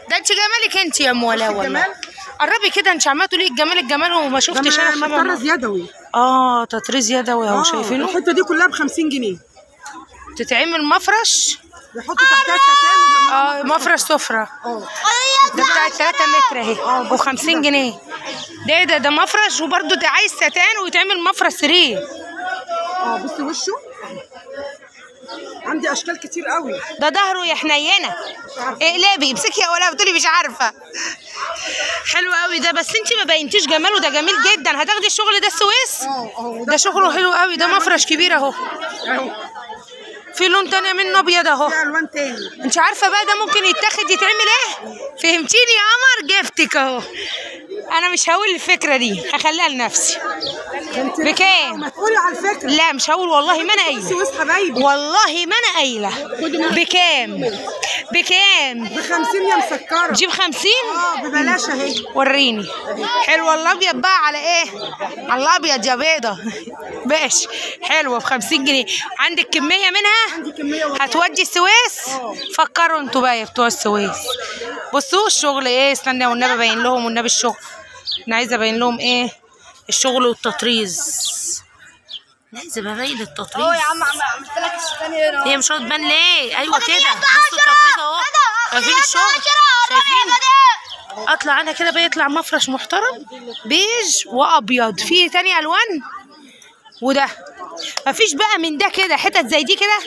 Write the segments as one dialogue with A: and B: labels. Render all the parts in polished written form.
A: ده انت جمالك انت يا ام ولاء والله. قربي كده، انت عماله تقولي الجمال الجمال وما شفتش انا خامه.
B: تطريز يدوي.
A: تطريز يدوي اهو، شايفينه؟
B: الحته دي كلها ب 50 جنيه.
A: تتعمل مفرش،
B: بيحطوا تحتها ستان
A: مفرش سفره. ده بتاع 3 متر اهي ب 50 جنيه. ده مفرش، وبرده ده عايز ستان ويتعمل مفرش سرير.
B: بصي وشه عندي اشكال كتير قوي.
A: ده ظهره يا حنينه. اقلبي امسكي يا ولا بتقولي مش عارفه. حلو قوي ده، بس انت ما بينتيش جماله، ده جميل جدا. هتاخدي الشغل ده السويس؟ ده شغله حلو قوي، ده مفرش كبير اهو. في لون تاني منه ابيض اهو.
B: في الوان تاني.
A: انت عارفه بقى ده ممكن يتاخد يتعمل ايه؟ فهمتيني يا قمر؟ جفتك اهو. انا مش هقول الفكره دي، هخليها لنفسي. بكام؟
B: ما تقولي على الفكره.
A: لا مش هقول والله، ما انا قايله.
B: السويس حبايبي
A: والله ما انا قايله. بكام؟
B: ب 50 يا مسكره.
A: جيب 50؟
B: ببلاش اهي.
A: وريني. حلوه الابيض بقى على ايه؟ على الابيض يا بيضه. باش حلوه ب 50 جنيه. عندك كميه منها؟
B: عندي كميه والله.
A: هتودي السويس؟ فكروا انتوا بقى يا بتوع السويس. بصوا الشغل ايه. استنى والنبي ابين لهم، والنبي الشغل انا عايزه ابين لهم ايه الشغل والتطريز. لازم ابين التطريز.
C: يا عم عملت لك الثاني هنا.
A: هي مش هتبان ليه؟ ايوه كده. بصوا التطريز اهو. شايفين الشغل؟ شايفين؟ اطلع انا كده بيطلع مفرش محترم بيج وابيض. في تاني الوان وده مفيش بقى من ده كده. حتت زي دي كده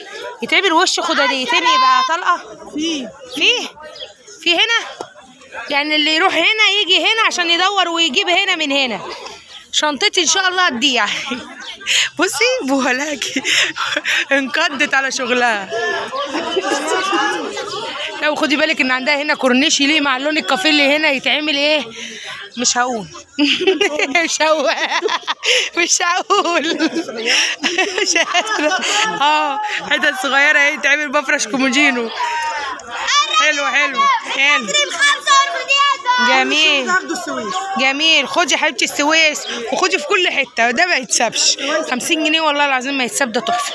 A: يتعمل وش خداديتين يبقى طلقه. في هنا يعني اللي يروح هنا يجي هنا عشان يدور ويجيب هنا من هنا. شنطتي ان شاء الله هتضيع. بصي بولاكي انقضت على شغلها. لو خدي بالك ان عندها هنا كورنيش يليق مع اللون الكافيه اللي هنا. يتعمل ايه؟ مش هقول. مش هقول. حتت صغيره اهي تعمل مفرش كوموجينو. حلو. جميل. خدي يا حبيبتي السويس، وخدي في كل حته، ده ما يتسابش. 50 جنيه والله العظيم ما يتساب، ده تحفه.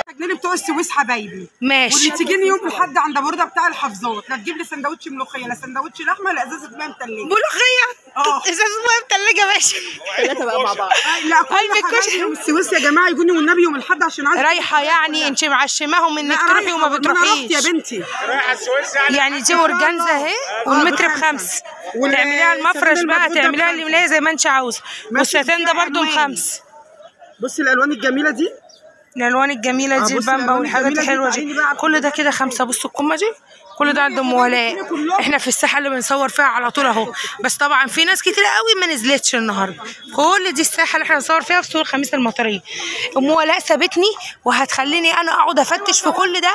B: الجنيه بتوع السويس حبايبي.
A: ماشي.
B: واللي تجيني يوم الاحد عند ابو رضا بتاع الحفظات، لا تجيب لي سندوتش ملوخيه، لا سندوتش لحمه، لا ازازه ميه متلجه.
A: ملوخيه؟ ازازه ميه متلجه ماشي.
C: ثلاثه بقى مع بعض.
B: لا كل حبايبي من السويس يا جماعه يجوني والنبي يوم الاحد عشان عايزه
A: رايحه. يعني انت معشماهم انك تروحي وما بتروحيش؟
B: يا بنتي
D: رايحه السويس
A: يعني دي اورجانزا اهي، والمتر ب5. تعمليها المفرش بقى، تعمليها الملايه زي ما انت عاوزه، والستان ده برده ب5.
B: بصي الالوان الجميله دي،
A: الالوان الجميله دي البامبا والحاجات الحلوه دي، كل ده كده 5. بصوا الكمه دي كل ده عند ام ولاء. احنا في الساحه اللي بنصور فيها على طول اهو. بس طبعا في ناس كتير قوي ما نزلتش النهارده. كل دي الساحه اللي احنا بنصور فيها في سوق الخميس المطريه. ام ولاء سابتني وهتخليني انا اقعد افتش في كل ده.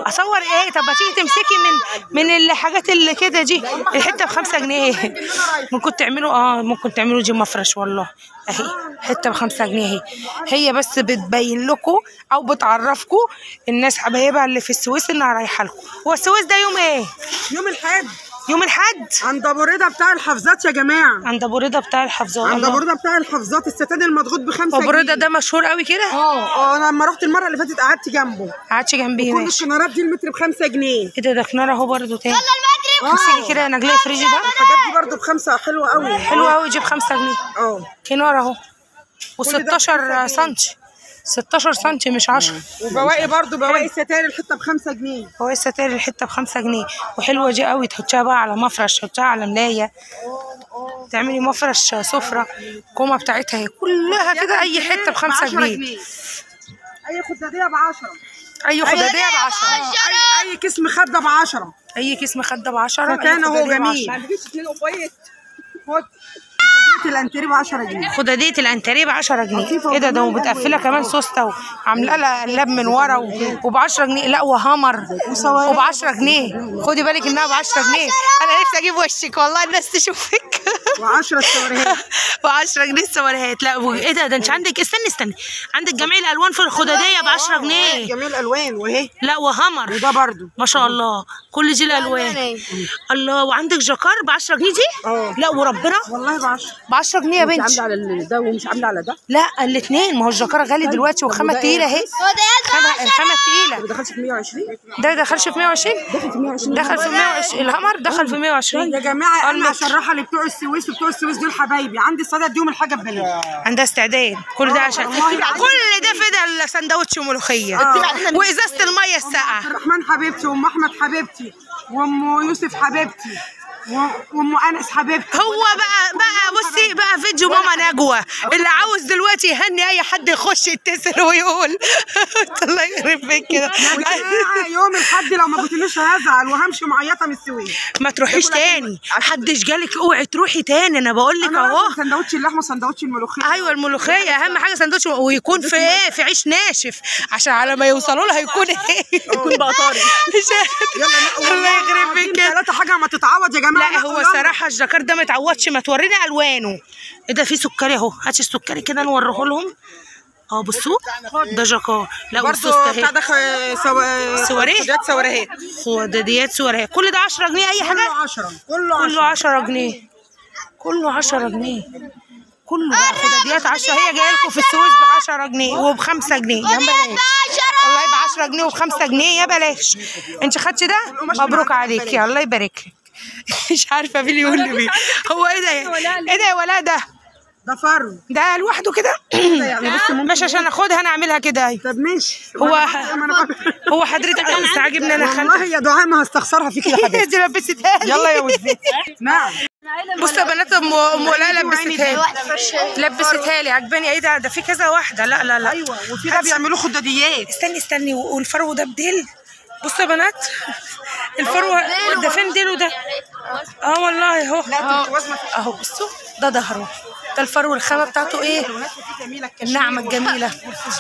A: اصور ايه؟ طب ما تيجي تمسكي من الحاجات اللي كده دي. الحته ب5 جنيه. ممكن تعملوا دي مفرش والله اهي. حته ب5 جنيه اهي. هي بس بتبين لكم او بتعرفكم الناس حبايبها اللي في السويس انها رايحه لكم. هو السويس ده يوم ايه؟
B: يوم الحد.
A: يوم الحد
B: عند ابو رضا بتاع الحفظات يا جماعه.
A: عند ابو رضا بتاع الحفظات.
B: عند ابو رضا بتاع الحفظات الستان المضغوط ب5 جنيه.
A: ابو رضا ده مشهور قوي كده؟
B: انا لما رحت المره اللي فاتت قعدت جنبه.
A: قعدتي جنبيه؟
B: كل الكنارات دي المتر ب5 جنيه.
A: ايه ده كنار اهو برده تاني. امسكي كده نجليه فريجي ده.
B: الحاجات دي برده ب5 حلوه قوي.
A: حلوه قوي. جيب 5 جنيه. كنار اهو و16 سنتي. 16 سنتي مش 10.
B: وبواقي برضه بواقي ستاير الحته ب5 جنيه.
A: بواقي ستاير الحته ب5 جنيه. وحلوه دي قوي. تحطيها بقى على مفرش، تحطيها على ملايه، تعملي مفرش سفره. الكومه بتاعتها هي كلها كده. اي حته ب5 جنيه.
B: اي خداديه ب10.
A: اي خداديه ب10.
B: اي كيس مخده ب10.
A: اي كيس مخده ب10.
B: كان هو جميل. ما عندكيش 2 قفايط. خد خداديه الانتريه ب10 جنيه.
A: خداديه الانتريه ب10 جنيه. ايه ده ومتقفله كمان سوسته وعامله لها قلاب من ورا وب10 جنيه. لا وهامر وب10 جنيه. خدي بالك انها ب10 جنيه. انا نفسي اجيب وشك والله الناس تشوفك.
B: و10 السواريهات.
A: و10 جنيه السواريهات. لا ايه ده انت عندك استني عندك جميع الالوان في الخداديه ب 10 جنيه.
B: جميع الالوان وهي.
A: لا وهمر
B: وده برضو
A: ما شاء الله كل دي الالوان. الله وعندك جاكار ب 10 جنيه دي؟ لا وربنا
B: والله
A: ب 10 جنيه يا بنتي.
C: عامله على ده ومش عامله على ده.
A: لا الاثنين، ما هو الجاكار غالي دلوقتي والخامه تقيله اهي. الخامه تقيله.
C: ما دخلش في 120.
A: ده دخلش في 120.
C: دخل في 120.
A: دخل في 120 الهمر دخل في 120
B: يا جماعه. انا عشان رايحه لبتوع السويس وبتوع السويس دول حبايبي، عندي استعداد اديهم الحاجه ببلاش.
A: عندها استعداد كل ده عشان كل ده فدا سندوتش ملوخيه وازازه الميه الساقعه.
B: عبد الرحمن حبيبتي وام احمد حبيبتي وام يوسف حبيبتي وام انس حبيبتي.
A: هو بقى بصي بقى فيديو ماما نجوى اللي عاوز دلوقتي يهني اي حد يخش يتصل ويقول الله يخرب فيك كده.
B: يوم الحد لو ما قلتليش هزعل وهمشي معيطه من السويس.
A: ما تروحيش تاني، محدش جالك اوعي تروحي تاني، انا بقول لك اهو.
B: سندوتش اللحمه وسندوتش الملوخيه.
A: ايوه الملوخيه اهم حاجه سندوتش، ويكون في ايه؟ في عيش ناشف عشان على ما يوصلوا لها يكون ايه؟
C: يكون بقى طاري.
A: الله يخرب فيك كده.
B: ثلاثه حاجه ما تتعوض يا جماعه.
A: لا هو صراحه الجاكار ده ما اتعوضش، ما تورينا الوانه. ايه ده في سكري اهو، هاتي السكري كده نوريه لهم. بصوا ده جاكار. لا
B: برضه بتاع ده سواريه
A: خداديات سواريه. كل ده 10 جنيه اي حاجه؟ كله 10 جنيه. كله 10 جنيه. كله خداديات 10. هي جايه لكم في السويس ب 10 جنيه وب 5 جنيه يا بلاش. والله ب 10 جنيه وب 5 جنيه يا بلاش. انت خدتي ده؟ مبروك عليكي الله يبارك لك. مش عارفه مين اللي يقول لي مين. هو ايه ده يا ولاء؟
B: ده فرو
A: ده لوحده كده
B: يعني. بص
A: مش عشان اخدها انا اعملها كده.
B: طب ماشي.
A: هو حضرتك بس عاجبني انا
B: والله يا دعاء ما هستخسرها فيك يا حبيبتي.
A: دي لبستها لي.
B: يلا يا وزي. نعم.
A: بصوا يا بنات ام ولاء لبستها لي عجباني. ايه ده في كذا واحده. لا
B: ايوه وفي ده بيعملوا خداديات.
A: استني والفرو ده بديل. بصوا يا بنات الفرو ده فين ديله ده؟ والله اهو بصوا ده ظهره. ده الفرو الخامه بتاعته ايه؟ الناعمه الجميله.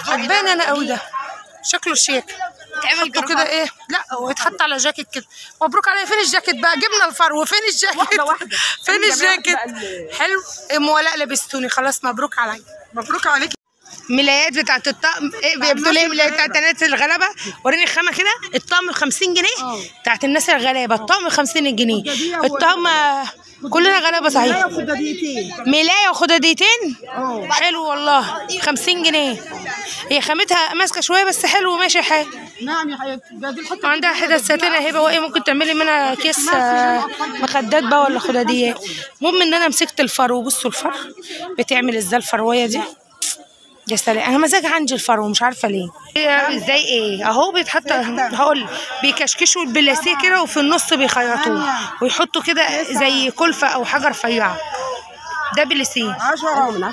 A: عجباني انا قوي ده شكله شيك. حطه كده ايه؟ لا هو يتحط على جاكيت كده. مبروك عليا. فين الجاكيت بقى؟ جبنا الفرو فين الجاكيت؟
C: واحده.
A: فين الجاكيت؟ حلو. ام ولاء لبستوني خلاص مبروك عليا.
B: مبروك عليك.
A: ملايات بتاعت الطقم. ايه بتقول ايه؟ ملايات بتاعت الناس الغلابه. وريني الخامه كده. الطقم ب 50 جنيه بتاعت الناس الغلابه. الطقم ب 50 جنيه. الطقم كلنا غلابه صحيح. ملايه وخداديتين. حلو والله 50 جنيه. هي خامتها ماسكه شويه بس حلو ماشي الحال.
B: نعم يا حبيبتي.
A: وعندها حتت ساتينه هبه وايه ممكن تعملي منها كيس مخدات بقى ولا خداديات. المهم ان انا مسكت الفرو. بصوا الفرو بتعمل ازاي الفرويه دي. يا سلام انا مزاج عندي الفرو مش عارفه ليه. ازاي ايه اهو بيتحط. هقول بيكشكشوا البلاسيه كده وفي النص بيخيطوه ويحطوا كده زي كلفه او حاجه رفيعه. ده بلسين
B: 10.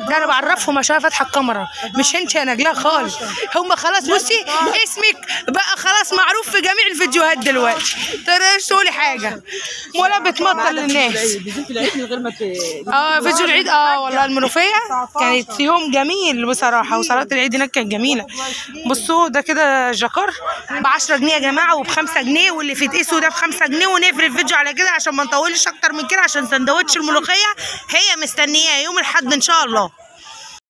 A: ده انا بعرفهم عشان فاتحه الكاميرا مش انت يا نجلاء خالص. هم خلاص بصي اسمك بقى خلاص معروف في جميع الفيديوهات دلوقتي. تقدريش تقولي حاجه ولا بتمطل للناس. فيديو العيد والله المنوفيه كانت يوم جميل بصراحه وصلاه العيد هناك كانت جميله. بصوا ده كده جاكار ب 10 جنيه يا جماعه وب 5 جنيه واللي في تقيسه ده ب 5 جنيه. ونقفل الفيديو على كده عشان ما نطولش اكتر من كده عشان سندوتش الملوخيه هي مستنياه يوم الاحد ان شاء الله.